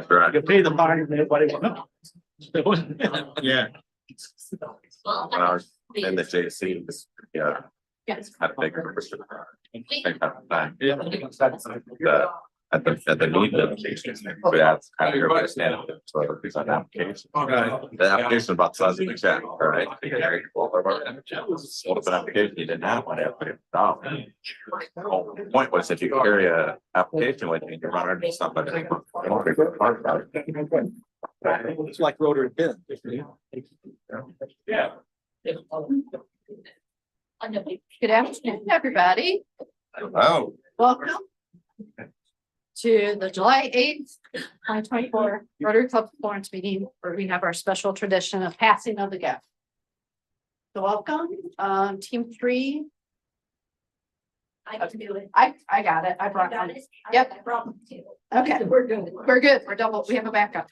right. You pay the fine and everybody. Yeah. When I was in the JC, yeah, Yes. had a big purpose for the time. Yeah. At the need applications, but that's kind of everybody stand up. So it's an application. The application about the size of the check, all right? Open application, you didn't have one, everybody. The point was if you carry a application with you, you run into somebody. It's like rotary pin. Yeah. Good afternoon, everybody. Oh. Welcome to the July 8th, 2024 Rotary Club Florence meeting, where we have our special tradition of passing of the gavel. So welcome, team 3. I can do it. I got it. I brought it. Yep. I brought them too. Okay, We're good. we're good. We're double. We have a backup.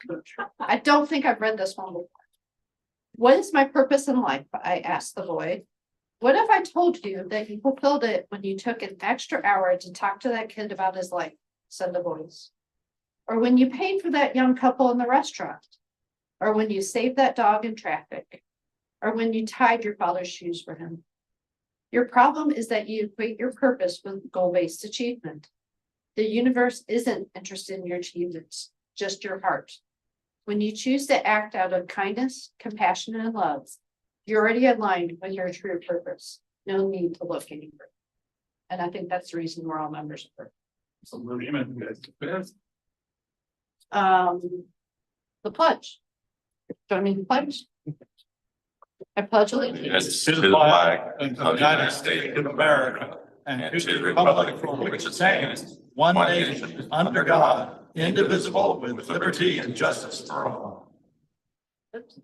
I don't think I've read this one before. What is my purpose in life? I asked the boy. What if I told you that you fulfilled it when you took an extra hour to talk to that kid about his life? Said the voice. Or when you paid for that young couple in the restaurant. Or when you saved that dog in traffic. Or when you tied your father's shoes for him. Your problem is that you equate your purpose with goal-based achievement. The universe isn't interested in your achievements, just your heart. When you choose to act out of kindness, compassion, and love, you're already aligned with your true purpose. No need to look any further. And I think that's the reason we're all members of it. The pledge. Do I mean the pledge? I pledge allegiance To the flag of the United States of America and to the republic for which it stands, one nation, under God, indivisible, with liberty and justice for all.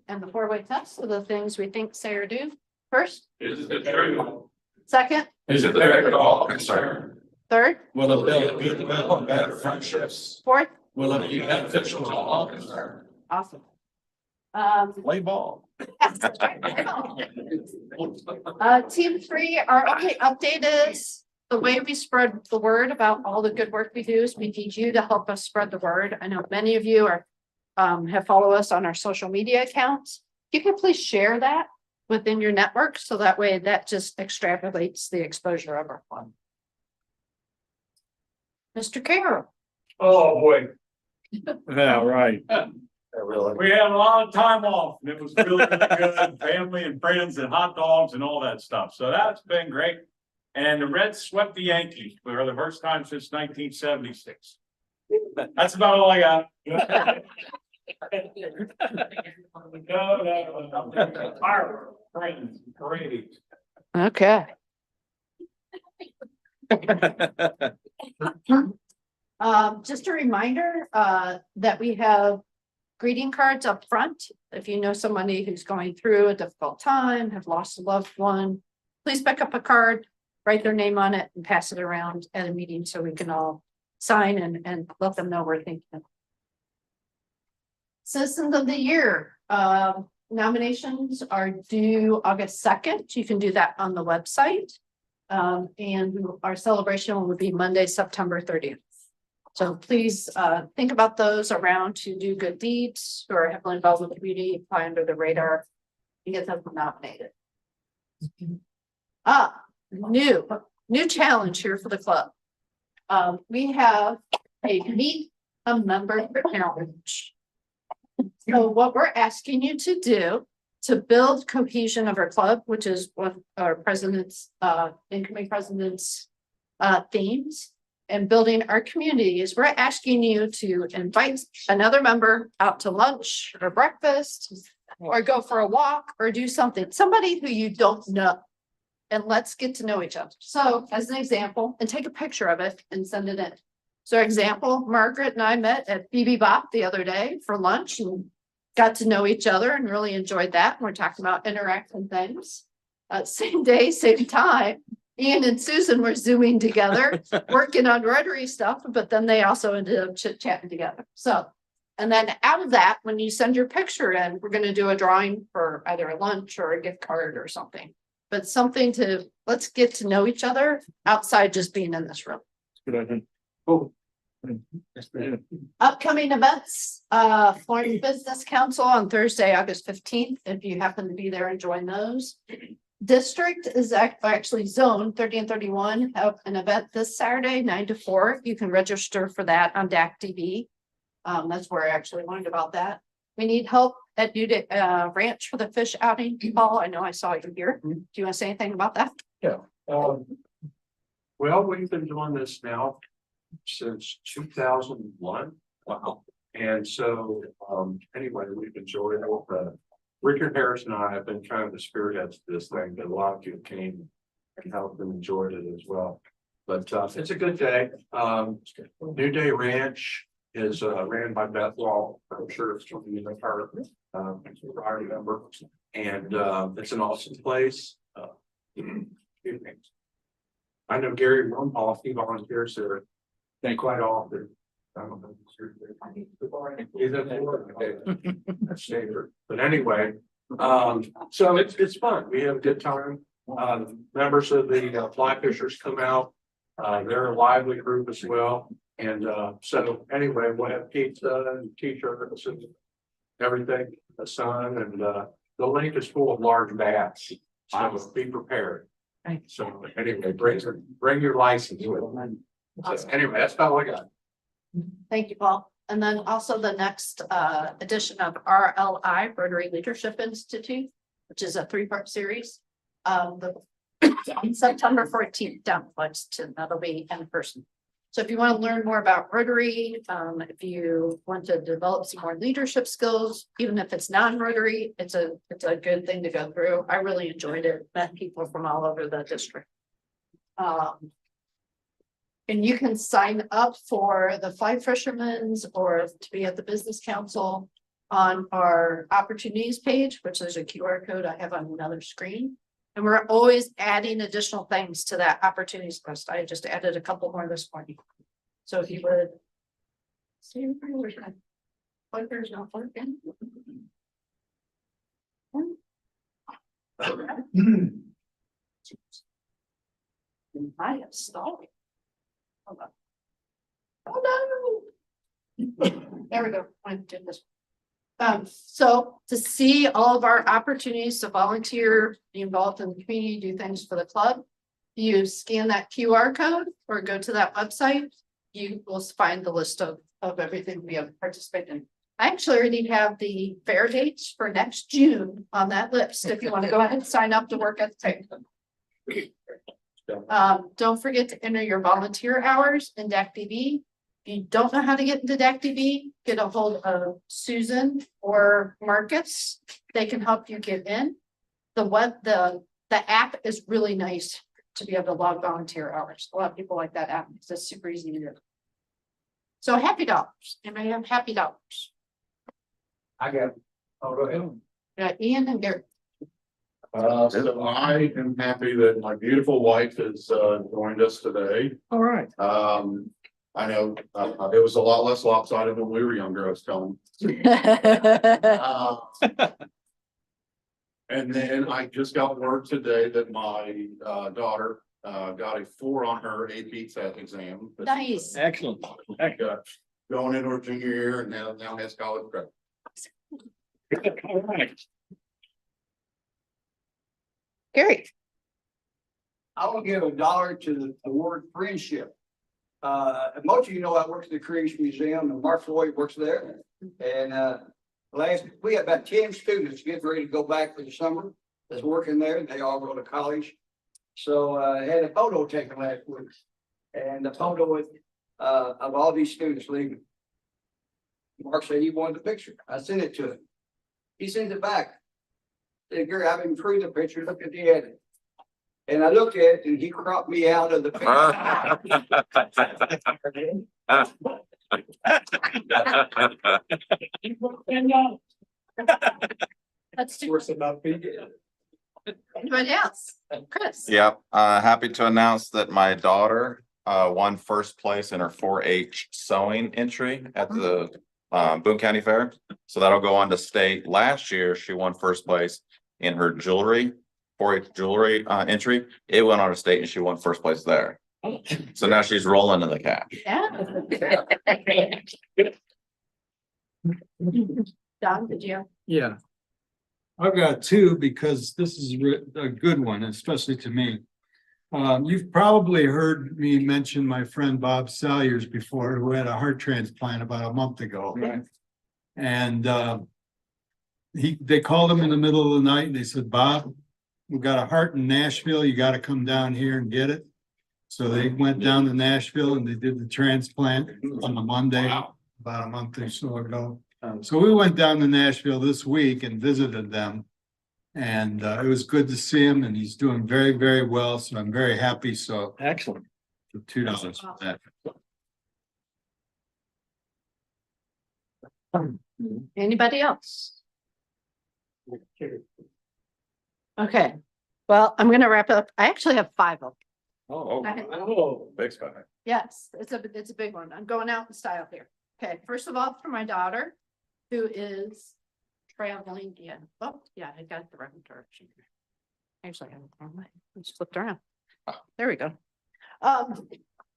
and the 4-way test of the things we think, say, or do. First, Is it true? second, Is it there at all concerned? third, Will it build goodwill and better friendships? fourth. Will it be beneficial to all concerned? Awesome. Play ball. Team 3, our only update is the way we spread the word about all the good work we do is we need you to help us spread the word. I know many of you are have followed us on our social media accounts. You can please share that within your network so that way that just extrapolates the exposure of our fund. Mr. Carroll. Oh, boy. Yeah, right. We had a lot of time off and it was really, really good. Family and friends and hot dogs and all that stuff. So that's been great. And the Reds swept the Yankees for the first time since 1976. That's about all I got. No. Fireworks, trains, parades. Okay. Just a reminder that we have greeting cards up front. If you know somebody who's going through a difficult time, have lost a loved one, please pick up a card, write their name on it, and pass it around at a meeting so we can all sign and let them know we're thinking of them. Citizens of the Year nominations are due August 2nd. You can do that on the website. And our celebration will be Monday, September 30th. So please think about those around to do good deeds or heavily involved with the community, fly under the radar and get them nominated. New challenge here for the club. We have a meet a member challenge. So what we're asking you to do to build cohesion of our club, which is one of our president's incoming president's themes, and building our community is we're asking you to invite another member out to lunch or breakfast or go for a walk or do something, somebody who you don't know, and let's get to know each other. So as an example, and take a picture of it and send it in. So example, Margaret and I met at BB Bop the other day for lunch and got to know each other and really enjoyed that. We're talking about interactive things. Same day, same time. Ian and Susan were Zooming together, working on Rotary stuff, but then they also ended up chit-chatting together. So, and then out of that, when you send your picture in, we're going to do a drawing for either a lunch or a gift card or something, but something to let's get to know each other outside just being in this room. Upcoming events, Florence Business Council on Thursday, August 15th, if you happen to be there and join those. District is actually zone 30 and 31 have an event this Saturday, 9 to 4. You can register for that on DAC TV. That's where I actually learned about that. We need help at New Day Ranch for the fish outing. Paul, I know I saw you here. Do you want to say anything about that? Well, we've been doing this now since 2001. Wow. And so, anyway, we've enjoyed it. Richard Harris and I have been kind of the spearheads to this thing, but a lot of you came and helped and enjoyed it as well. But it's a good day. New Day Ranch is ran by Beth Wall. I'm sure it's from the entire prior member. And it's an awesome place. I know Gary Rumhoff, he volunteers there quite often. I don't know. He's at Florida. That's safer. But anyway, so it's fun. We have a good time. Members of the fly fishers come out. They're a lively group as well. And so anyway, we'll have pizza and t-shirts and everything, the sun, and the lake is full of large bass. So be prepared. So anyway, bring your license with you. So anyway, that's about what I got. Thank you, Paul. And then also the next edition of RLI, Rotary Leadership Institute, which is a 3-part series. The September 14th down Lexington, that'll be in person. So if you want to learn more about Rotary, if you want to develop some more leadership skills, even if it's non-Rotary, it's a good thing to go through. I really enjoyed it. Met people from all over the district. And you can sign up for the Fly Fishermen's or to be at the Business Council on our opportunities page, which there's a QR code I have on another screen. And we're always adding additional things to that opportunities list. I just added a couple more this morning. So if you would. See, there's not working. I am stalling. Hold on. Oh no. There we go. I'm doing this. So to see all of our opportunities to volunteer, be involved in the community, do things for the club, you scan that QR code or go to that website, you will find the list of everything we have participated in. I actually already have the fair dates for next June on that list. If you want to go ahead and sign up to work at the table. Don't forget to enter your volunteer hours in DAC-DB. If you don't know how to get into DAC-DB, get a hold of Susan or Marcus. They can help you get in. The app is really nice to be able to log volunteer hours. A lot of people like that app because it's super easy to do. So happy dollars. Anybody have happy dollars? I got. Oh, go ahead. Got Ian and Gary. So I am happy that my beautiful wife has joined us today. All right. I know it was a lot less lopsided when we were younger, I was telling. And then I just got word today that my daughter got a 4 on her AP Test exam. Nice. Excellent. Going into her junior year and now has college credit. All right. Gary. I will give $1 to the word friendship. Most of you know I work at the Creation Museum and Mark Floyd works there. And we had about 10 students getting ready to go back for the summer that's working there. They all go to college. So I had a photo taken last week. And the photo with of all these students leaving. Mark said he wanted the picture. I sent it to him. He sent it back. I said, Gary, I've improved the picture. Look at the edit. And I looked at it and he cropped me out of the picture. That's Worse enough. anybody else? Chris. Yep, happy to announce that my daughter won first place in her 4-H sewing entry at the Boone County Fair. So that'll go on to state. Last year, she won first place in her jewelry 4-H jewelry entry. It went on a state and she won first place there. So now she's rolling in the cash. Yeah. Don, did you? Yeah. I've got two because this is a good one, especially to me. You've probably heard me mention my friend Bob Salyers before, who had a heart transplant about a month ago. Right. And they called him in the middle of the night and they said, Bob, we've got a heart in Nashville. You got to come down here and get it. So they went down to Nashville and they did the transplant on a Monday, about a month or so ago. So we went down to Nashville this week and visited them. And it was good to see him and he's doing very, very well. So I'm very happy. So Excellent. $2 for that. Anybody else? Okay, well, I'm gonna wrap it up. I actually have 5 of them. Oh, big sky. Yes, it's a big one. I'm going out in style here. Okay, first of all, for my daughter, who is traveling again. Oh, yeah, I got the wrong direction. Actually, I got it the wrong way. I just flipped around. There we go.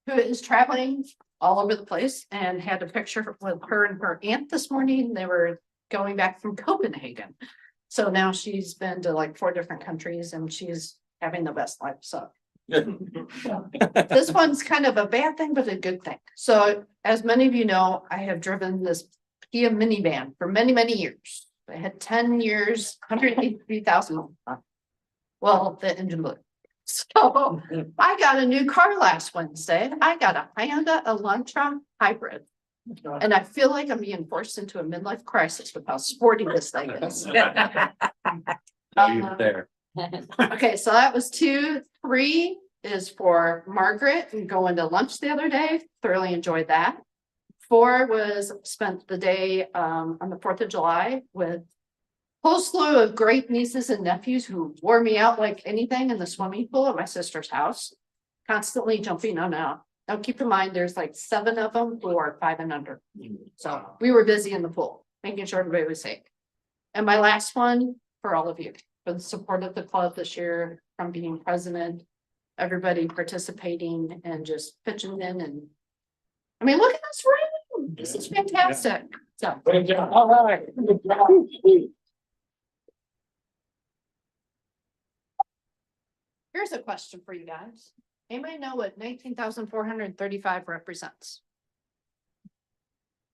Who is traveling all over the place and had a picture with her and her aunt this morning. They were going back from Copenhagen. So now she's been to like 4 different countries and she's having the best life. So this one's kind of a bad thing, but a good thing. So as many of you know, I have driven this Kia minivan for many, many years. I had 10 years, 183,000. Well, the engine blew. So I got a new car last Wednesday. I got a Hyundai Elantra hybrid. And I feel like I'm being forced into a midlife crisis with how sporty this thing is. There. Okay, so that was 2. 3 is for Margaret and going to lunch the other day. Thoroughly enjoyed that. 4 was spent the day on the 4th of July with a whole slew of great nieces and nephews who wore me out like anything in the swimming pool at my sister's house, constantly jumping on out. Now keep in mind, there's like 7 of them who are 5 and under. So we were busy in the pool, making sure everybody was safe. And my last one for all of you, for the support of the club this year, from being president, everybody participating and just pitching in. And I mean, look at this room. This is fantastic. So. All right. Here's a question for you guys. Anybody know what 19,435 represents?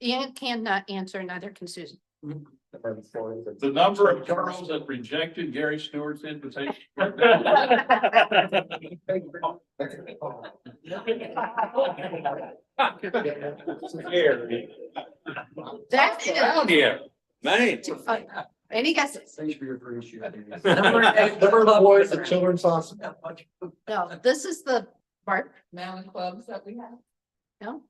Ian cannot answer, neither can Susan. The number of girls that rejected Gary Stewart's invitation. That is. Down here, man. Any guesses? Thanks for your appreciation. Number of boys at children's hospital. No, this is the Bart. Mountain clubs that we have. No.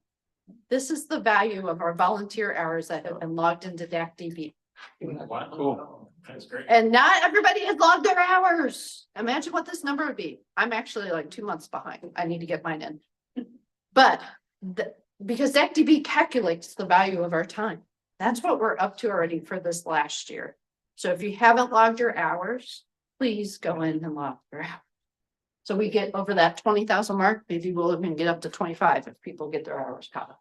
This is the value of our volunteer hours that have been logged into DACDB. Wow, cool. That's great. And not everybody has logged their hours. Imagine what this number would be. I'm actually like 2 months behind. I need to get mine in. But because DACDB calculates the value of our time, that's what we're up to already for this last year. So if you haven't logged your hours, please go in and log your hours. So we get over that 20,000 mark, maybe we'll even get up to 25 if people get their hours covered.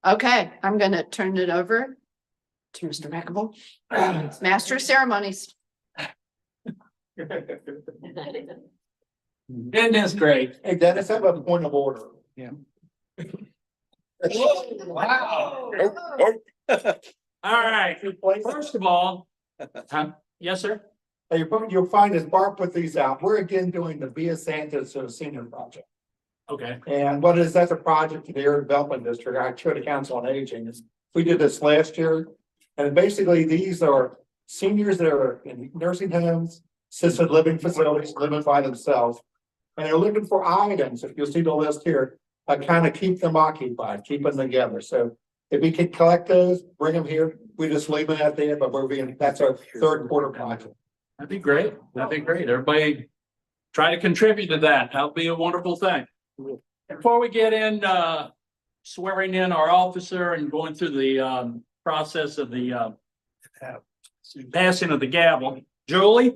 Okay, I'm gonna turn it over to Mr. McAvoy, Master of Ceremonies. Goodness great. Hey, Dennis, I have a point of order. Yeah. Wow. All right. First of all, yes, sir. Hey, you'll find as Barb put these out, we're again doing the Via Santa's Senior Project. Okay. And what is, that's a project in the Area Development District. I chair the Council on Aging. We did this last year. And basically, these are seniors that are in nursing homes, assisted living facilities, living by themselves. And they're looking for items, if you'll see the list here, kind of keep them occupied, keep them together. So if we can collect those, bring them here, we just leave them at the end, but that's our 3rd quarter project. That'd be great. That'd be great. Everybody try to contribute to that. That'll be a wonderful thing. Before we get in, swearing in our officer and going through the process of the passing of the gavel, Julie,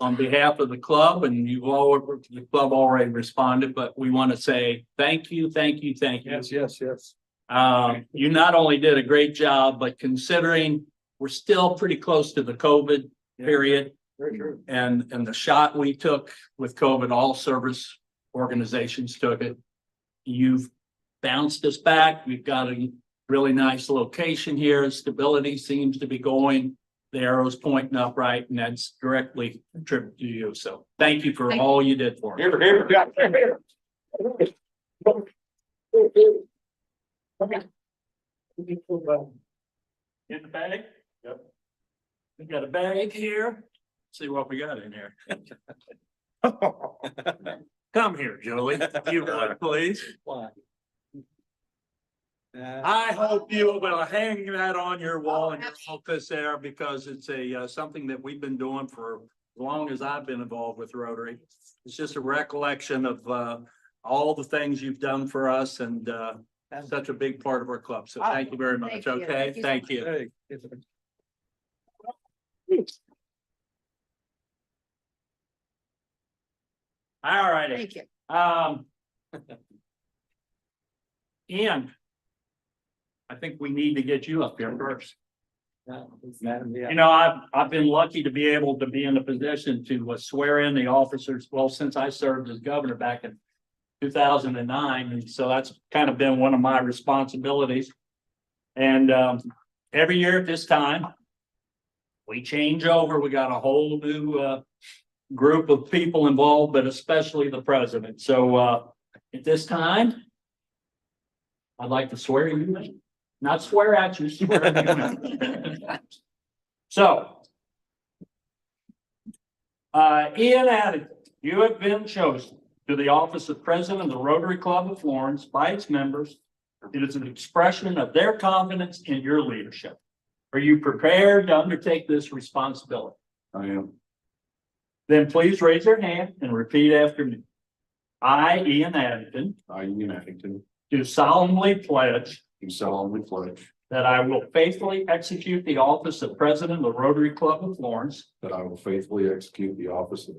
on behalf of the club, and the club already responded, but we want to say thank you, thank you, thank you. yes. You not only did a great job, but considering we're still pretty close to the COVID period, Very true. and the shot we took with COVID, all service organizations took it. You've bounced us back. We've got a really nice location here. Stability seems to be going. The arrow's pointing up right, and that's directly attributed to you. So thank you for all you did for us. In the bag? Yep. We got a bag here. See what we got in here. Come here, Julie. You would, please. Why? I hope you will hang that on your wall in your office there, because it's something that we've been doing for as long as I've been involved with Rotary. It's just a recollection of all the things you've done for us, and such a big part of our club. So thank you very much. Thank you. Okay, thank you. All righty. Thank you. Ian, I think we need to get you up here first. You know, I've been lucky to be able to be in a position to swear in the officers, well, since I served as governor back in 2009, and so that's kind of been one of my responsibilities. And every year at this time, we change over. We got a whole new group of people involved, but especially the president. So at this time, I'd like to swear you in. Not swear at you, swear you in. So, Ian Addington, you have been chosen to the office of President of the Rotary Club of Florence by its members. It is an expression of their confidence in your leadership. Are you prepared to undertake this responsibility? I am. Then please raise your hand and repeat after me. I, Ian Addington, Ian Addington, do solemnly pledge do solemnly pledge that I will faithfully execute the office of President of the Rotary Club of Florence, that I will faithfully execute the office of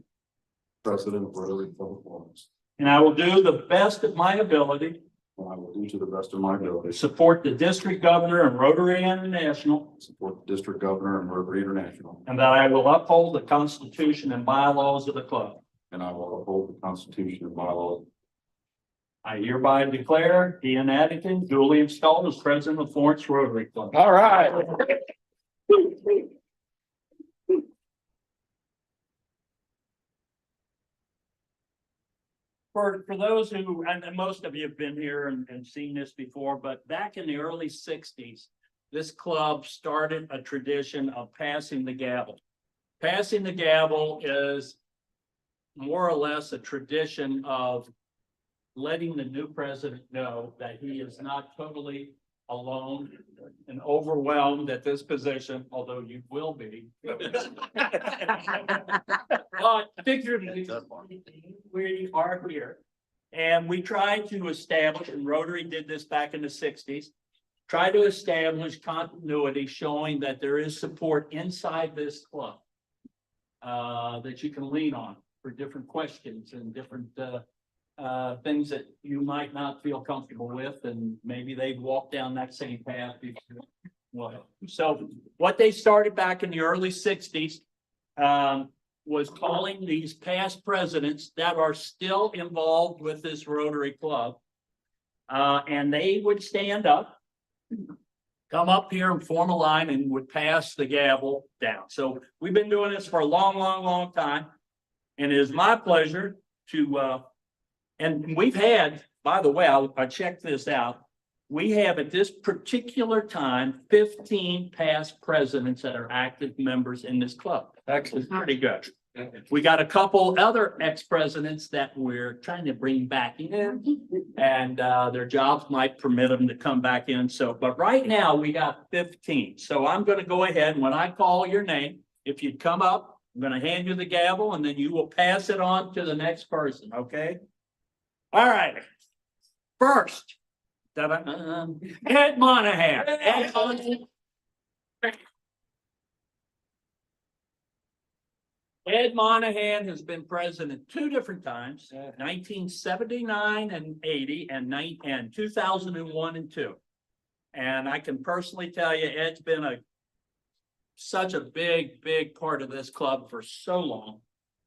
President of Rotary Club of Florence, and I will do the best of my ability and I will do to the best of my ability to support the district governor and Rotary International, support the district governor and Rotary International, and that I will uphold the Constitution and bylaws of the club. and I will uphold the Constitution and bylaws. I hereby declare Ian Addington duly installed as president of Florence Rotary Club. All right. For those who, and most of you have been here and seen this before, but back in the early 60s, this club started a tradition of passing the gavel. Passing the gavel is more or less a tradition of letting the new president know that he is not totally alone and overwhelmed at this position, although you will be. But figuratively, we are here. And we tried to establish, and Rotary did this back in the 60s, try to establish continuity, showing that there is support inside this club that you can lean on for different questions and different things that you might not feel comfortable with, and maybe they've walked down that same path before. Well, so what they started back in the early 60s was calling these past presidents that are still involved with this Rotary Club, and they would stand up, come up here and form a line, and would pass the gavel down. So we've been doing this for a long time, and it is my pleasure to and we've had, by the way, I checked this out. We have at this particular time 15 past presidents that are active members in this club. That's pretty good. We got a couple other ex-presidents that we're trying to bring back in, and their jobs might permit them to come back in. So, but right now we got 15. So I'm going to go ahead, and when I call your name, if you'd come up, I'm going to hand you the gavel, and then you will pass it on to the next person. Okay. All right. First, Ed Monahan. Ed Monahan has been president 2 different times, 1979 and 80 and 2001 and 2. And I can personally tell you, Ed's been such a big part of this club for so long.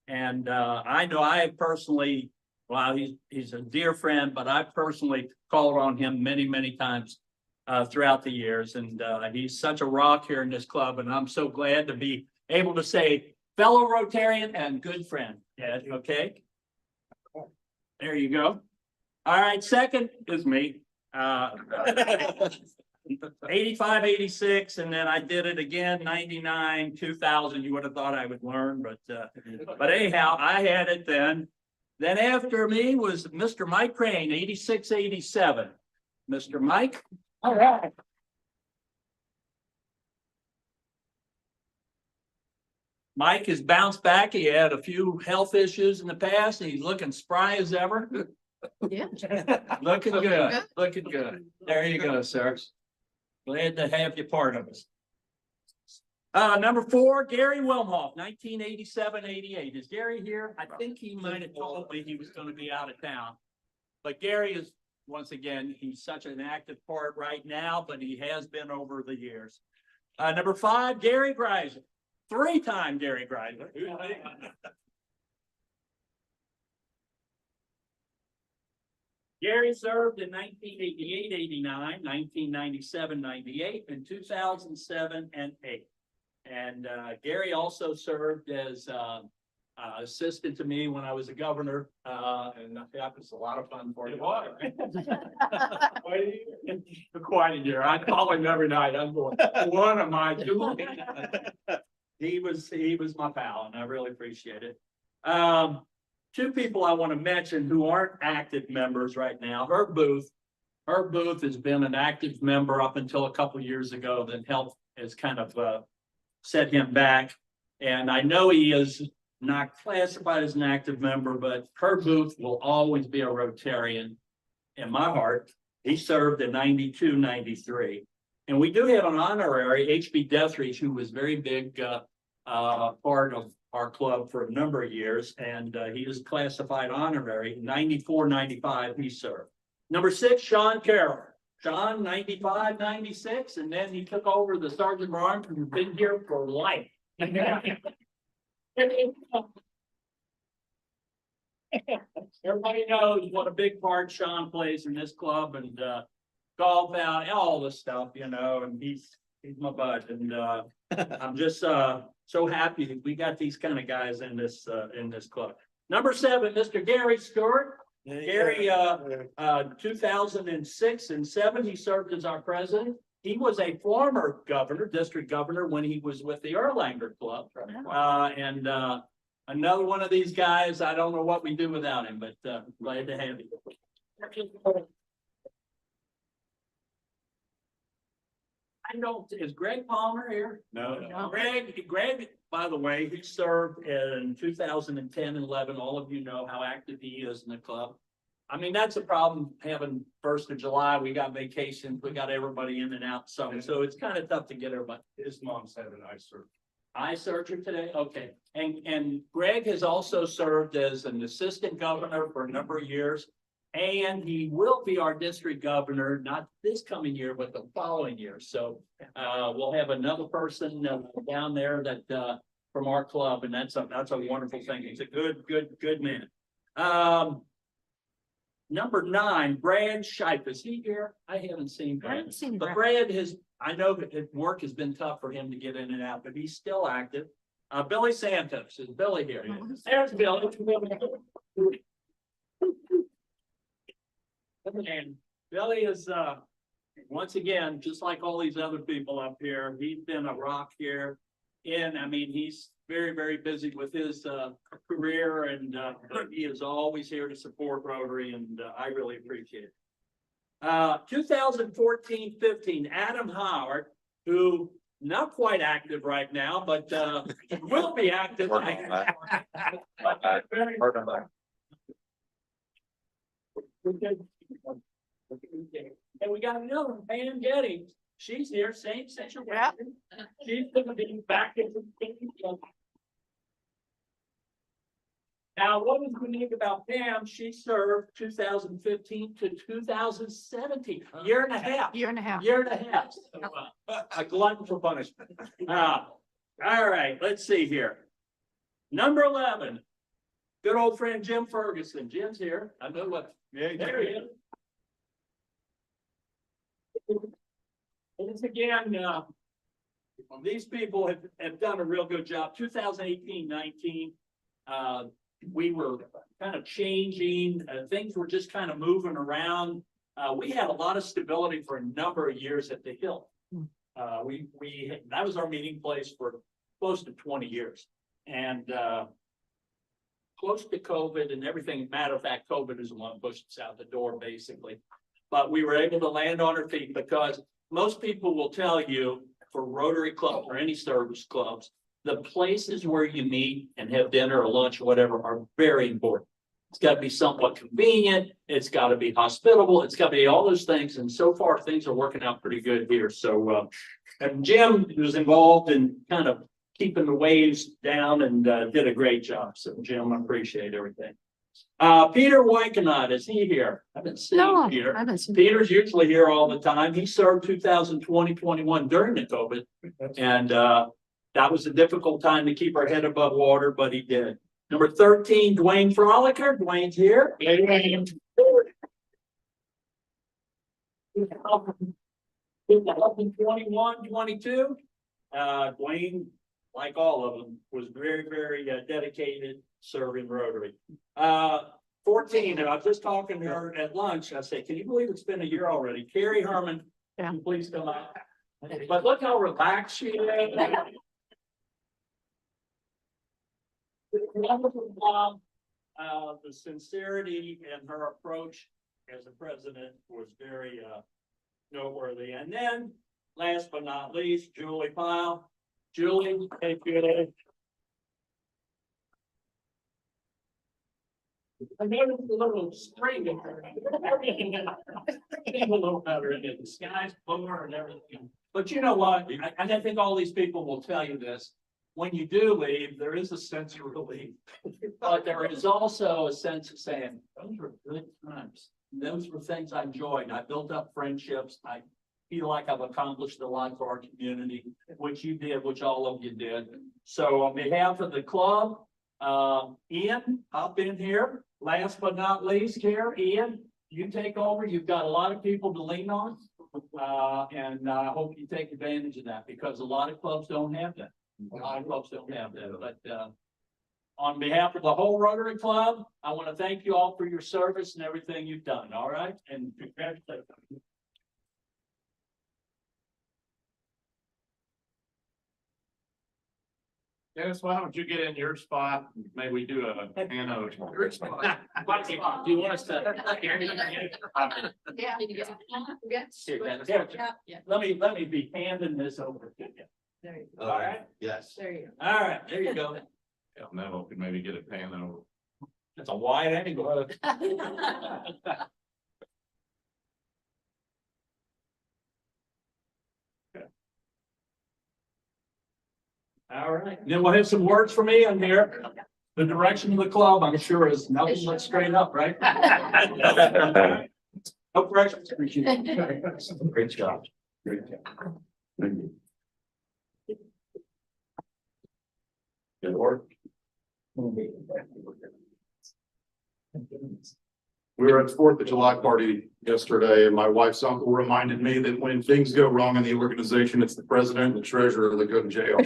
And I know I personally, well, he's a dear friend, but I personally called on him many times throughout the years. And he's such a rock here in this club. And I'm so glad to be able to say fellow Rotarian and good friend, Ed, okay? There you go. All right, second is me. 85, 86, and then I did it again, 99, 2000. You would have thought I would learn, but anyhow, I had it then. Then after me was Mr. Mike Crane, 86, 87. Mr. Mike. All right. Mike has bounced back. He had a few health issues in the past, and he's looking spry as ever. Yeah. Looking good, looking good. There you go, sir. Glad to have you part of us. Number 4, Gary Wilmhoff, 1987, 88. Is Gary here? I think he might have told me he was going to be out of town. But Gary is, once again, he's such an active part right now, but he has been over the years. Number 5, Gary Greiser. 3-time Gary Greiser. Gary served in 1988, 89, 1997, 98, and 2007 and 8. And Gary also served as assistant to me when I was a governor, and that was a lot of fun for you. Quite a year. I call him every night. I'm going, what am I doing? He was my pal, and I really appreciate it. 2 people I want to mention who aren't active members right now. Herb Booth. Herb Booth has been an active member up until a couple of years ago. Then health has kind of set him back. And I know he is not classified as an active member, but Herb Booth will always be a Rotarian in my heart. He served in 92, 93. And we do have an honorary, H.B. Deathridge, who was very big part of our club for a number of years, and he is classified honorary. 94, 95, he served. Number 6, Sean Carroll. Sean, 95, 96, and then he took over the Sergeant of Arms and been here for life. Everybody knows what a big part Sean plays in this club, and golf out, all this stuff, you know, and he's my bud, and I'm just so happy that we got these kind of guys in this club. Number 7, Mr. Gary Stewart. Gary, 2006 and 7, he served as our president. He was a former governor, district governor, when he was with the Erlanger Club. And another one of these guys, I don't know what we do without him, but glad to have him. I know, is Greg Palmer here? No. Greg, by the way, he served in 2010 and 11. All of you know how active he is in the club. I mean, that's a problem having 1st of July. We got vacations, we got everybody in and out. So it's kind of tough to get everybody. His mom's had an eye surgery. Eye surgery today? Okay. And Greg has also served as an assistant governor for a number of years. And he will be our district governor, not this coming year, but the following year. So we'll have another person down there that from our club, and that's a wonderful thing. He's a good man. Number 9, Brad Scheip. Is he here? I haven't seen Brad. I haven't seen But Brad. Brad I know that work has been tough for him to get in and out, but he's still active. Billy Santos. Is Billy here? There's Billy. And Billy is, once again, just like all these other people up here, he's been a rock here. And I mean, he's very busy with his career, and he is always here to support Rotary, and I really appreciate it. 2014-15, Adam Howard, who not quite active right now, but will be active. And we got another one, Pam Getty. She's here, same situation. She's gonna be back in the Now, what was unique about Pam, she served 2015 to 2017, year and a half. Year and a half. Year and a half. A glutton for punishment. All right, let's see here. Number 11. Good old friend Jim Ferguson. Jim's here. I know what. There he is. Once again, these people have done a real good job. 2018-19, we were kind of changing, things were just kind of moving around. We had a lot of stability for a number of years at the Hill. That was our meeting place for close to 20 years. And close to COVID and everything, matter of fact, COVID is the one pushed us out the door, basically. But we were able to land on our feet because most people will tell you for Rotary Club or any service clubs, the places where you meet and have dinner or lunch or whatever are very important. It's got to be somewhat convenient. It's got to be hospitable. It's got to be all those things. And so far, things are working out pretty good here. So, and Jim was involved in kind of keeping the waves down and did a great job. So, Jim, I appreciate everything. Peter Wykenot, is he here? I haven't seen Peter. Peter's usually here all the time. He served 2020-21 during the COVID. And that was a difficult time to keep our head above water, but he did. Number 13, Dwayne Frolicker. Dwayne's here. 21-22. Dwayne, like all of them, was very, very dedicated serving Rotary. 14, and I was just talking to her at lunch. I said, can you believe it's been a year already? Carrie Herman, can you please come out? But look how relaxed she is. The sincerity in her approach as a president was very noteworthy. And then, last but not least, Julie Pyle. Julie, thank you. I noticed a little spring in her. A little better in it. The sky's bluer and everything. But you know what? And I think all these people will tell you this. When you do leave, there is a sense of relief. But there is also a sense of saying, those were good times. Those were things I enjoyed. I built up friendships. I feel like I've accomplished a lot for our community, which you did, which all of you did. So on behalf of the club, Ian, hop in here. Last but not least here, Ian, you take over. You've got a lot of people to lean on. And I hope you take advantage of that because a lot of clubs don't have that. A lot of clubs don't have that. But on behalf of the whole Rotary Club, I want to thank you all for your service and everything you've done. All right. And congratulations. Dennis, why don't you get in your spot? Maybe we do a Hano. Do you want us to? Yeah. Let me be handing this over to you. There you All right. Yes. There you All right. There you go. Yeah, now we can maybe get a pan over. That's a wide angle. go. All right. Then we'll have some words for me on here. The direction of the club, I'm sure, is nothing but straight up, right? No pressure. Great job. Great job. Thank you. Good work. We were at the 4th of July party yesterday, and my wife's uncle reminded me that when things go wrong in the organization, it's the president and the treasurer that go to jail.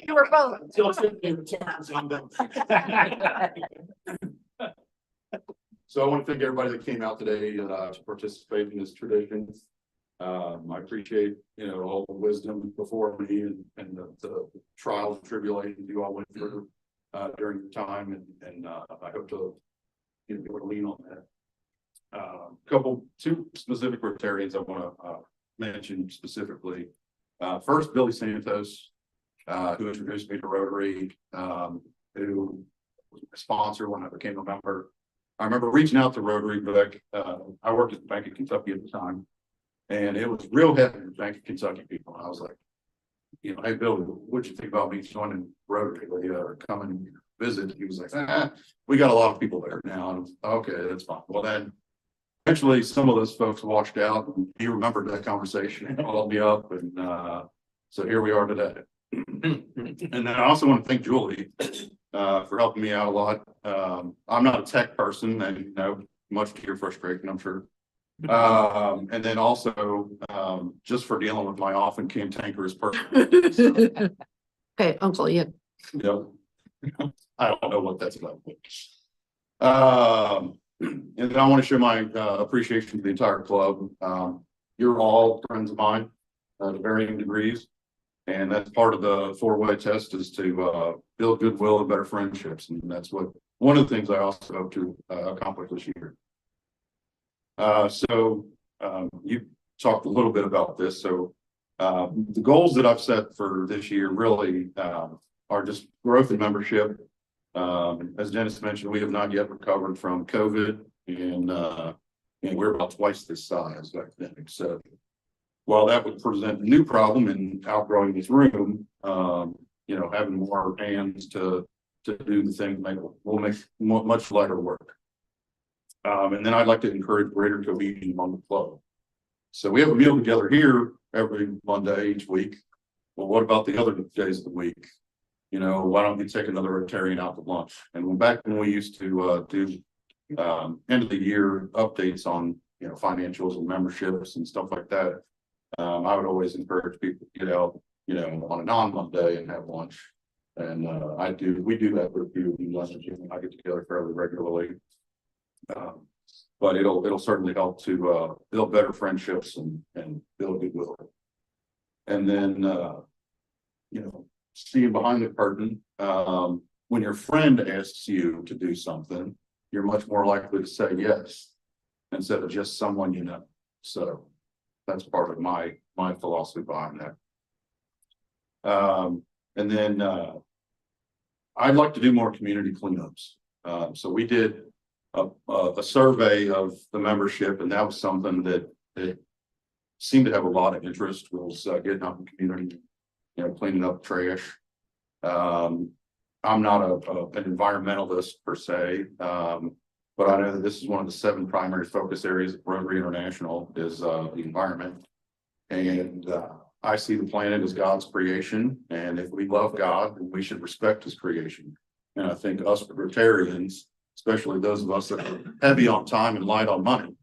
You were both. So I want to thank everybody that came out today to participate in this tradition. I appreciate, all the wisdom before me and the trials and tribulations you all went through during your time, and I hope to be able to lean on that. Two specific Rotarians I want to mention specifically. First, Billy Santos, who introduced me to Rotary, who was my sponsor when I became a member. I remember reaching out to Rotary, but I worked at the Bank of Kentucky at the time. And it was real heavy with Bank of Kentucky people. And I was like, you know, hey, Bill, what'd you think about me joining Rotary? Will you come and visit? He was like, we got a lot of people there now. And I was, okay, that's fine. Well, then eventually some of those folks washed out and he remembered that conversation and called me up. And so here we are today. And then I also want to thank Julie for helping me out a lot. I'm not a tech person and, you know, much to your frustration, I'm sure. And then also just for dealing with my often cantankerous person. Okay, Uncle Ian. Yep. I don't know what that's about. And then I want to show my appreciation to the entire club. You're all friends of mine to varying degrees. And that's part of the four-way test is to build goodwill and better friendships. And that's what one of the things I also hope to accomplish this year. So you talked a little bit about this. So the goals that I've set for this year really are just growth in membership. As Dennis mentioned, we have not yet recovered from COVID, and we're about twice this size, I think. So while that would present a new problem in outgrowing this room, you know, having more hands to do the thing will make much lighter work. And then I'd like to encourage greater cohesion among the club. So we have a meal together here every Monday each week. Well, what about the other days of the week? You know, why don't we take another Rotarian out to lunch? And back when we used to do end of the year updates on, you know, financials and memberships and stuff like that, I would always encourage people to get out, you know, on a non-Monday and have lunch. And we do that with a few of you lunches. I get together fairly regularly. But it'll certainly help to build better friendships and build goodwill. And then you know, seeing behind the curtain, when your friend asks you to do something, you're much more likely to say yes instead of just someone you know. So that's part of my philosophy behind that. And then I'd like to do more community cleanups. So we did a survey of the membership, and that was something that seemed to have a lot of interest, was getting out in the community, you know, cleaning up trash. I'm not an environmentalist per se, but I know that this is one of the 7 primary focus areas of Rotary International is the environment. And I see the planet as God's creation, and if we love God, we should respect his creation. And I think us Rotarians, especially those of us that are heavy on time and light on money,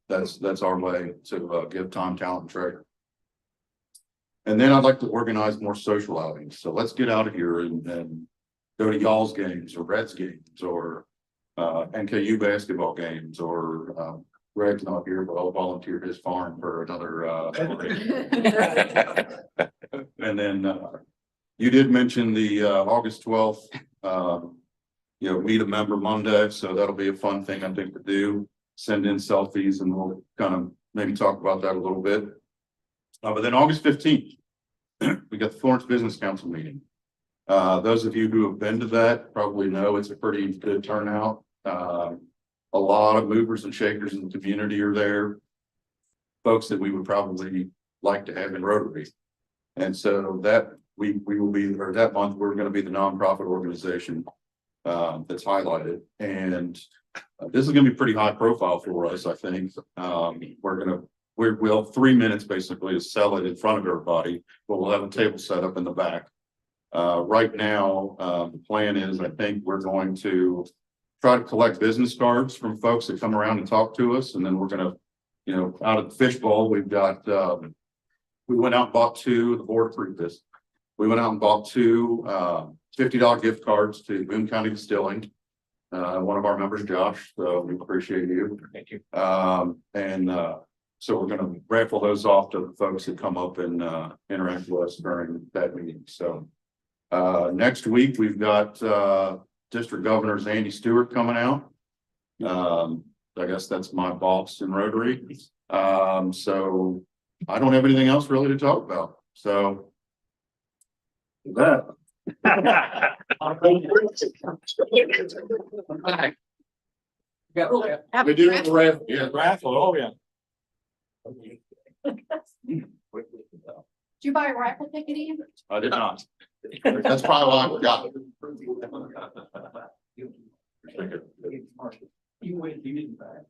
that's our way to give time, talent, and treasure. And then I'd like to organize more social outings. So let's get out of here and go to y'all's games or Reds games or NKU basketball games, or Greg's not here, but I'll volunteer his farm for another. And then you did mention the August 12th. You know, meet a member Monday, so that'll be a fun thing I think to do. Send in selfies, and we'll kind of maybe talk about that a little bit. But then August 15th, we got the Florence Business Council meeting. Those of you who have been to that probably know it's a pretty good turnout. A lot of movers and shakers in the community are there. Folks that we would probably like to have in Rotary. And so that we will be, or that month, we're going to be the nonprofit organization that's highlighted. And this is going to be pretty high profile for us, I think. We'll have 3 minutes basically to sell it in front of everybody, but we'll have a table set up in the back. Right now, the plan is, I think we're going to try to collect business cards from folks that come around and talk to us. And then we're going to, you know, out of the fishbowl, we've got, we went out and bought 2, the board approved this. We went out and bought 2 $50 gift cards to Boone County Distilling. One of our members, Josh, so we appreciate you. Thank you. So we're going to raffle those off to the folks that come up and interact with us during that meeting. So next week we've got District Governor Andy Stewart coming out. I guess that's my boss in Rotary. So I don't have anything else really to talk about. So with that. We do have a raffle. Yeah, Raffle, oh yeah. you buy a raffle ticket either? I did not. That's probably why I forgot. You went, you didn't buy it.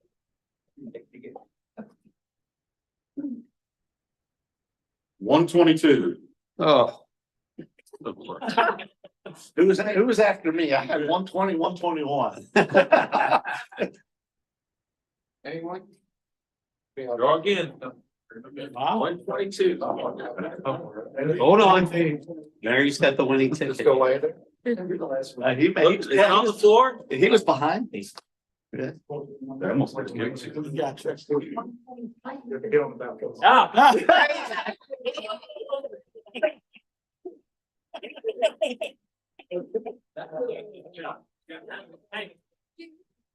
122. Oh. Who was after me? I had 120, 121. Anyone? Go again. 122. Hold on. Mary's got the winning ticket. Just go later. He It's on the floor. he was behind me. They're almost like. Ah.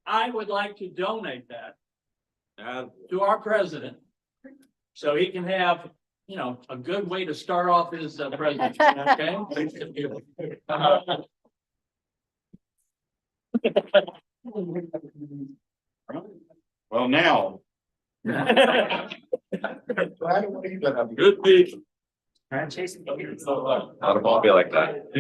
I would like to donate that to our president. So he can have, you know, a good way to start off his presidency, okay? Well, now. Good beat. Not a ball be like that.